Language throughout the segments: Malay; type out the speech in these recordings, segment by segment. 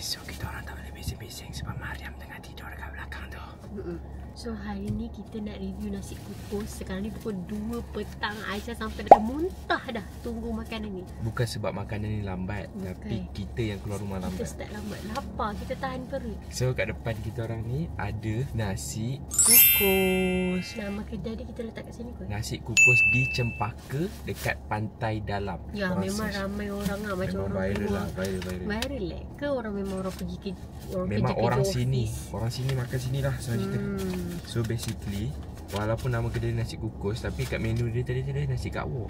So kita orang tak boleh bising-bising sebab Mariam tengah tidur dekat belakang tu. So hari ni kita nak review nasi kukus. Sekarang ni pukul 2 petang. Aisyah sampai dah muntah dah tunggu makanan ni. Bukan sebab makanan ni lambat, tapi kita yang keluar rumah lambat. Kita start lambat. Lapar, kita tahan perut. So kat depan kita orang ni ada nasi kukus. Nama kedai dia kita letak kat sini kot. Nasi kukus di Cempaka dekat Pantai Dalam. Ya Orang memang ramai orang lah. Macam memang orang viral keluar. lah, viral. Viral lah ke orang memang orang pergi ke orang Memang kerja orang office. sini. Orang sini makan sini lah selanjutnya. So basically, walaupun nama kedai nasi kukus, tapi kat menu dia tadi ada nasi kak wok.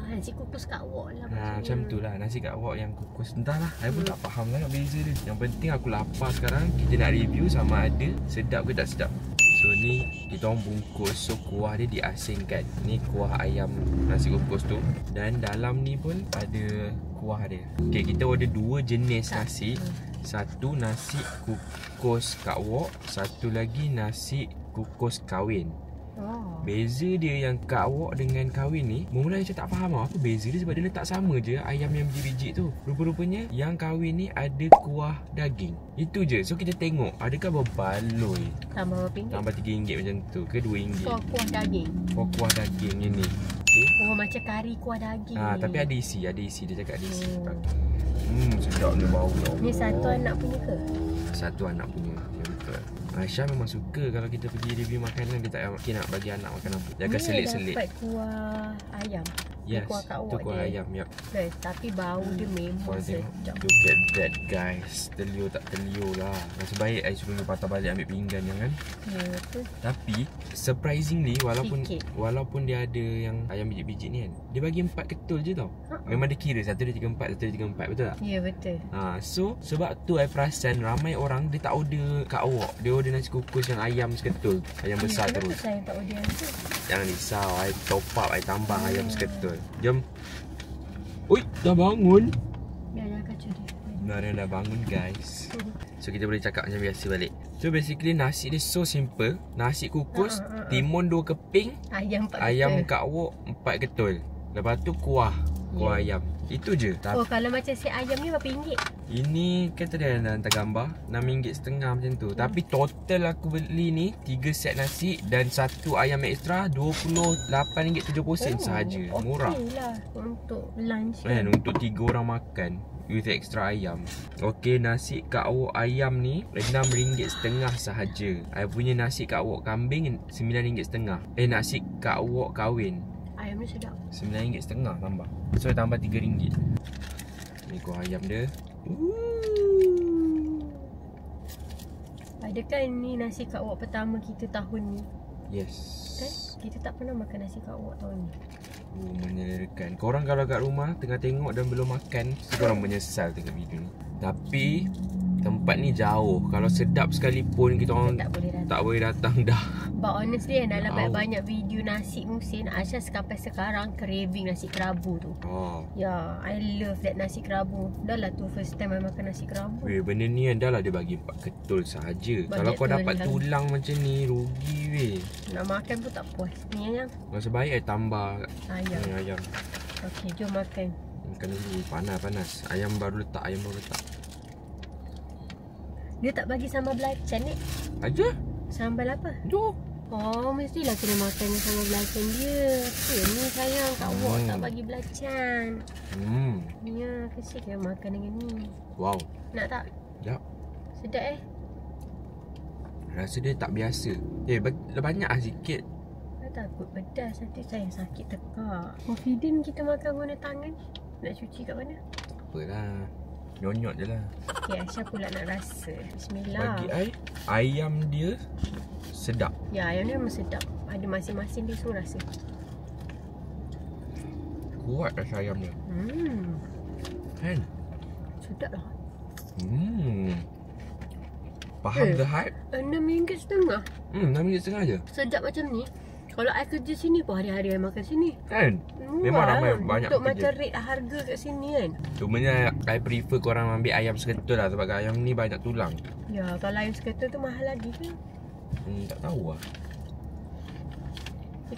Nasi kukus kak wok lah Macam tu lah, nasi kak wok yang kukus. Entahlah, saya pun tak faham sangat beza dia. Yang penting aku lapar sekarang. Kita nak review sama ada sedap ke tak sedap. So ni kita orang bungkus. So kuah dia diasingkan. Ni kuah ayam nasi kukus tu. Dan dalam ni pun ada kuah dia. Okay, kita ada dua jenis nasi. Satu nasi kukus kak wok, satu lagi nasi kukus kahwin. Beza dia yang kak wok dengan kahwin ni, mula saya tak faham apa beza dia sebab dia letak sama je ayam yang biji-biji tu. Rupa-rupanya yang kahwin ni ada kuah daging. Itu je. So kita tengok adakah berbaloi. Tambah berapa ringgit? Tambah RM3 macam tu ke RM2? So kuah daging. Oh, kuah daging yang ni. Okay. Oh macam kari kuah daging. Tapi ada isi, dia cakap ada isi. Sedap dia bau ya Allah. Ni satu anak punya ke? Satu anak punya. Ya betul. Aisyah memang suka kalau kita pergi review makanan, dia tak mungkin nak bagi anak makan apa. Dia akan selit-selit. Dapat kuah ayam. Yes, kuah kak tu wok kuah dia. ayam, yep. Tapi bau dia memang sedap. Look at that guys. Terliur tak terliur lah. Nasib baik I suruh dia patah balik ambil pinggan kan. Ya betul. Tapi surprisingly Sikit. walaupun dia ada yang ayam biji-biji ni kan, dia bagi 4 ketul je tau. Memang dia kira 1, 2, 3, 4, 1, 2, 3, 4, betul tak? Ya betul. So sebab tu I perasan ramai orang dia tak order kak wok. Dia order nasi kukus yang ayam seketul. Ayam besar terus. Kenapa saya tak order yang tu? Jangan risau, I top up, I tambah ayam seketul. Jom. Ui, dah bangun. Jangan kacau dia. Mariam dah bangun guys. So kita boleh cakap macam biasa balik. So basically nasi dia so simple. Nasi kukus, timun 2 keping, Ayam 4 ayam kak wok 4 ketul. Lepas tu kuah ayam. Itu je. Oh kalau macam si ayam ni berapa ringgit? Ini kan tadi ada hantar gambar RM6.5 macam tu. Tapi total aku beli ni 3 set nasi dan 1 ayam ekstra RM28.70 sahaja. Murah. Okey lah untuk lunch kan. Untuk 3 orang makan with extra ayam. Okey, nasi kak wok ayam ni RM6.5 sahaja. I punya nasi kak wok kambing RM9.5. Nasi kak wok kahwin Ayam ni sedap. RM9.5 tambah. So tambah RM3. Ni kuah ayam dia. Adakah ni nasi kak wok pertama kita tahun ni? Yes. Kan? Kita tak pernah makan nasi kak wok tahun ni. Menyedihkan. Korang kalau kat rumah tengah tengok dan belum makan, korang menyesal tengok video ni. Tapi tempat ni jauh. Kalau sedap sekalipun kita orang tak boleh datang dah. But honestly dalam banyak video nasi musin, Aisyah sampai sekarang craving nasi kerabu tu. Ya, I love that nasi kerabu. Dah lah tu first time I makan nasi kerabu. Weh, benda ni kan dah lah dia bagi 4 ketul sahaja. Kalau kau dapat tulang macam ni, rugi weh. Nak makan pun tak puas. Ni ayam. Masa baik tambah ayam. Okey, jom makan. Makan dulu, panas. Ayam baru letak. Dia tak bagi sambal belacan ni. Aja. Sambal apa? Tu. Oh, mestilah kena makan yang sambal belacan dia. Ni sayang kak wok tak bagi belacan. Ya, kesian kena makan dengan ni. Wow. Nak tak? Sekejap. Sedap Rasa dia tak biasa. Banyak lah sikit. Saya takut pedas, nanti saya sakit tekak. Confident kita makan guna tangan. Nak cuci kat mana? Apalah, nyonyot je lah. Okay, Aisyah pula nak rasa. Bismillah. Bagi I, ayam dia sedap. Ya, ayam dia memang sedap. Ada masing-masing dia semua rasa. Kuat rasa ayam dia. Kan? Sedap lah. Faham the hype? RM6.5. RM6.5 je. Sedap macam ni. Kalau I kerja sini pun hari-hari I makan sini. Kan? Memang ramai banyak untuk kerja. macam rate harga kat sini kan. Cumanya I prefer korang ambil ayam seketul lah. Sebab ayam ni banyak tulang. Ya, kalau ayam seketul tu mahal lagi kan. Tak tahu lah.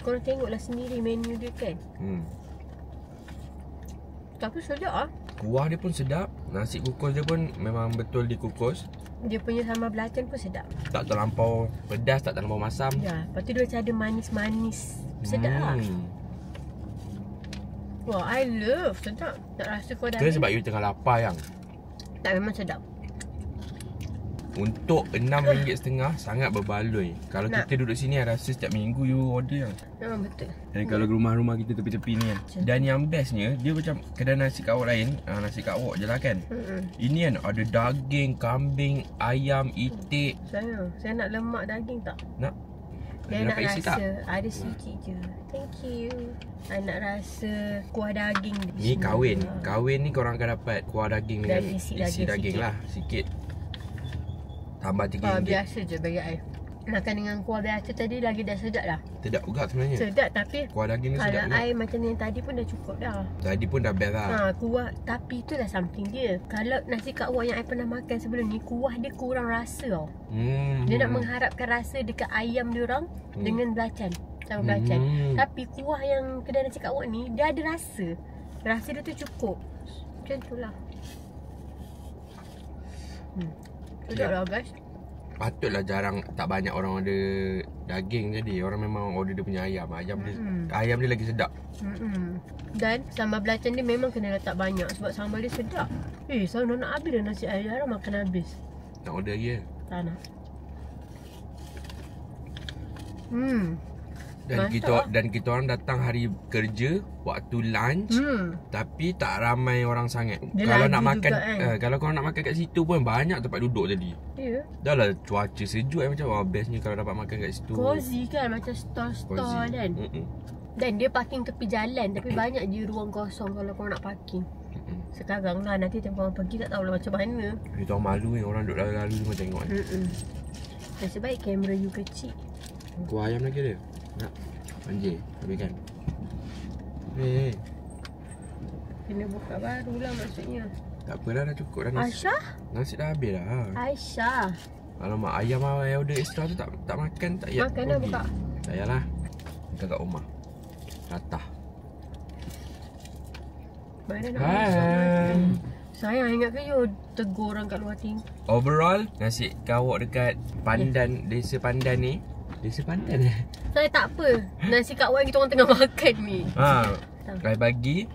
Korang tengoklah sendiri menu dia kan. Tapi sedap ah. Kuah dia pun sedap. Nasi kukus dia pun memang betul dikukus. Dia punya sambal belacan pun sedap. Tak terlampau pedas, tak terlampau masam. Ya, lepas tu dia macam ada manis-manis. Sedap lah. Wah, I love. Sedap. Tak rasa kau dah. Ke sebab you tengah lapar yang. Tak, memang sedap. Untuk RM6.5 sangat berbaloi. Kalau kita duduk sini, I rasa setiap minggu you order yang. Memang betul. Dan kalau rumah-rumah kita tepi-tepi ni kan. Dan yang bestnya, dia macam kedai nasi kak wok lain, nasi kak wok je lah kan. Ini kan ada daging, kambing, ayam, itik. Saya nak lemak daging tak? Nak? Dia nak rasa ada sikit je. Thank you. I nak rasa kuah daging. Ni kahwin. Kahwin ni korang akan dapat kuah daging dengan isi daging lah sikit. Tambah RM3. Biasa je bagi I. Makan dengan kuah biasa tadi lagi dah sedap dah. Sedap juga sebenarnya. Sedap tapi kuah daging ni sedap juga. Kalau I macam yang tadi pun dah cukup dah. Tadi pun dah best lah. Kuah. Tapi itulah something dia. Kalau nasi kak wok yang I pernah makan sebelum ni, kuah dia kurang rasa tau. Dia nak mengharapkan rasa dekat ayam diorang dengan belacan. Sama belacan. Tapi kuah yang kedai nasi kak wok ni, dia ada rasa. Rasa dia tu cukup. Macam tu lah. Sedap lah guys. Patutlah jarang, tak banyak orang order daging jadi. Orang memang order dia punya ayam. Ayam dia lagi sedap. Dan sambal belacan dia memang kena letak banyak sebab sambal dia sedap. Selalu nak habis dah nasi ayam. Jarang makan habis. Nak order lagi ke? Tak nak. Dan kita orang datang hari kerja, waktu lunch, tapi tak ramai orang sangat. Kalau nak makan kalau korang nak makan kat situ pun banyak tempat duduk tadi. Ya. Dah lah cuaca sejuk macam bestnya kalau dapat makan kat situ. Cozy kan, macam stall-stall kan. Dan dia parking tepi jalan tapi banyak je ruang kosong kalau korang nak parking. Sekarang lah, nanti tempat orang pergi tak tahulah macam mana. Dia tahu malu ni orang duduk lalu-lalu semua tengok kan. Nasib baik kamera you kecil. Kuah ayam lagi dia. Nak banjir, habiskan. Kena buka baru lah maksudnya. Tak apalah, dah cukup dah nasi. Aisyah? Nasi dah habis dah. Aisyah. Alamak, ayam yang order extra tu tak makan, tak payah. Makan dah buka. Tak payahlah. Makan kat rumah. Ratah. Mana nak masak? Sayang, ingat ke you tegur orang kat luar ting? Overall, nasi kawok dekat Pandan, Desa Pandan ni. Desa Pandan Saya tak apa. Nasi kak wok yang kita orang tengah makan ni. Saya bagi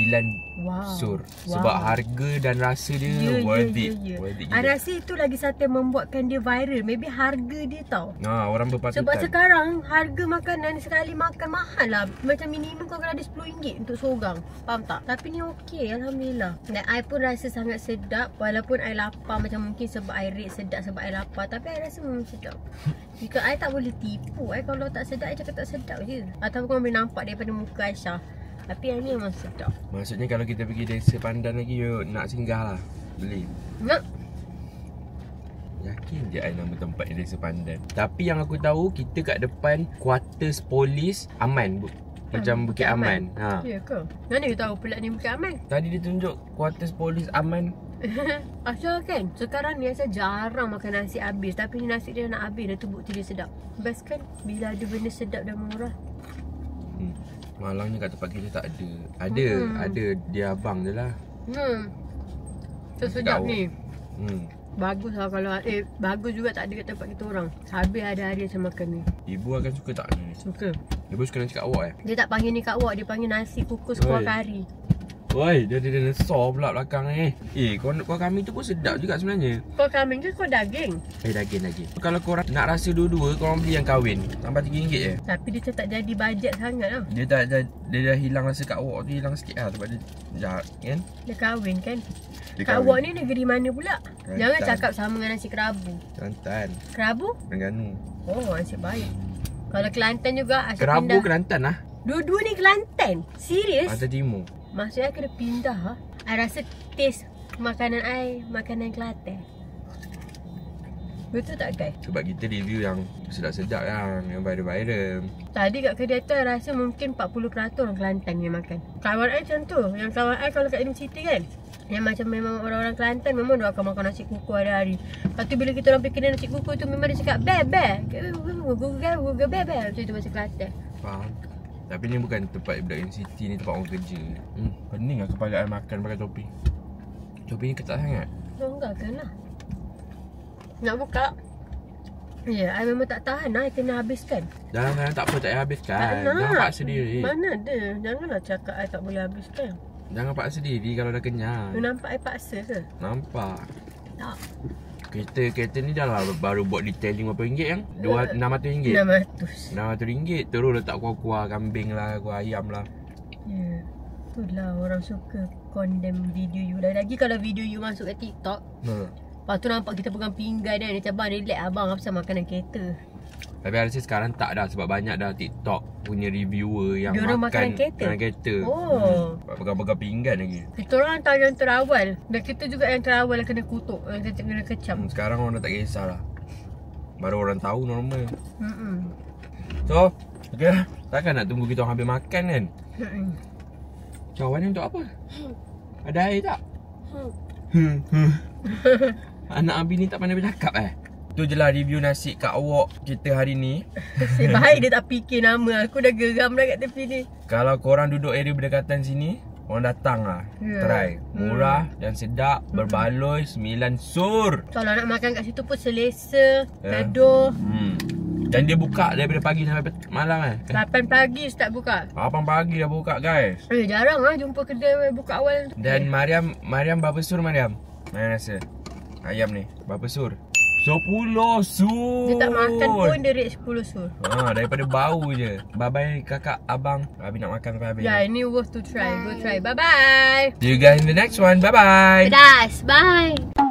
9 sur. Sebab harga dan rasa dia worth it. I rasa itu lagi satu yang membuatkan dia viral. Maybe harga dia tau. Orang berpatutan. Sebab sekarang harga makanan sekali makan mahal lah. Macam minimum kau kena ada RM10 untuk seorang. Faham tak? Tapi ni okey, Alhamdulillah. Dan I pun rasa sangat sedap. Walaupun I lapar, macam mungkin sebab I rate sedap sebab I lapar. Tapi I rasa memang sedap. Jika I tak boleh tipu, kalau tak sedap, I cakap tak sedap je. Ataupun kau boleh nampak daripada muka Aisyah. Tapi yang ni memang sedap. Maksudnya kalau kita pergi Desa Pandan lagi, you nak singgah lah. Beli. Nak. Yakin je I nama tempat Desa Pandan. Tapi yang aku tahu, kita kat depan Quarters Polis Aman. Macam Bukit Aman. Ya ke? Mana you tahu pula ni Bukit Aman? Tadi dia tunjuk Quarters Polis Aman. Asal kan? Sekarang ni Asal jarang makan nasi habis. Tapi ni nasi dia nak habis dah tu, bukti dia sedap. Best kan? Bila ada benda sedap dan murah. Malangnya kat tempat kita tak ada. Ada dia abang je lah. Sedap ni. Bagus lah kalau bagus juga tak ada kat tempat kita orang. Habis ada hari macam makan ni. Ibu akan suka tak ni? Suka. Ibu suka nasi kak wok Dia tak panggil ni kak wok, dia panggil nasi kukus kuah kari. Oi, dia ada dinosaur pula belakang ni. Kuah kambing tu pun sedap juga sebenarnya. Kuah kambing ke kuah daging? Daging. Kalau korang nak rasa dua-dua, korang beli yang kahwin. Tambah RM3 je. Tapi dia tak jadi bajet sangat lah. Dia dah hilang rasa kak wok tu, hilang sikit lah sebab dia jahat kan. Dia kahwin kan? Kak wok ni negeri mana pula? Kelantan. Jangan cakap sama dengan nasi kerabu. Kelantan. Kerabu? Terengganu. Oh, nasib baik. Kalau Kelantan juga Kerabu pindah. Kelantan lah. Dua-dua ni Kelantan? Serius? Pantai Timur. Maksudnya kena pindah ha? I rasa taste makanan I makanan Kelantan. Betul tak guys? Sebab kita review yang sedap-sedap yang viral-viral. Tadi kat kedai tu I rasa mungkin 40% orang Kelantan yang makan. Kawan I macam tu. Yang kawan I kalau kat universiti kan, yang macam memang orang-orang Kelantan memang dia akan makan nasi kuku hari-hari. Lepas tu bila kita orang pergi kedai nasi kuku tu memang dia cakap be. Guga be. Macam tu macam Kelantan. Faham. Tapi ni bukan tempat budak universiti, ni tempat orang kerja. Pening lah kepala I makan pakai topi. Topi ni ketat sangat. Longgarkan lah. Nak buka? Ya, I memang tak tahan lah. I kena habiskan. Jangan tak apa, tak payah habiskan. Tak nak. Jangan paksa diri. Mana ada. Janganlah cakap I tak boleh habiskan. Jangan paksa diri kalau dah kenyang. You nampak I paksa ke? Nampak. Tak. Kereta ni dah lah baru buat detailing berapa ringgit yang? RM600. RM600. Terus letak kuah-kuah kambing lah, kuah ayam lah. Ya. Itulah orang suka condemn video you. Lagi kalau video you masuk kat TikTok. Lepas tu nampak kita pegang pinggan kan. Macam abang relax abang apa sama makanan kereta. Tapi I rasa sekarang tak dah sebab banyak dah TikTok punya reviewer yang diorang makan makanan kereta. Oh. Pegang-pegang pinggan lagi. Kita orang tahu yang terawal. Dan kita juga yang terawal kena kutuk, yang kena kecam. Sekarang orang dah tak kisah lah. Baru orang tahu normal. So, okay lah. Takkan nak tunggu kita orang habis makan kan? Cawan ni untuk apa? Ada air tak? Anak Abi ni tak pandai bercakap Tu je lah review nasi Kak Wok kita hari ni. Baik dia tak fikir nama. Aku dah geram dah kat tepi ni. Kalau korang duduk area berdekatan sini, orang datang lah. Try. Murah dan sedap. Berbaloi 9 sur. Kalau nak makan kat situ pun selesa. Teduh. Dan dia buka daripada pagi sampai malam 8 pagi start buka. 8 pagi dah buka guys. Jarang lah jumpa kedai buka awal tu. Dan Mariam berapa sur Mariam? Mana rasa? Ayam ni berapa sur? 10 sur. Dia tak makan pun dia rate 10 sur. Daripada bau je. Bye-bye kakak, abang. Abi nak makan sampai habis. Ya, ini worth to try. Go try. Bye-bye. See you guys in the next one. Bye-bye. Pedas. Bye.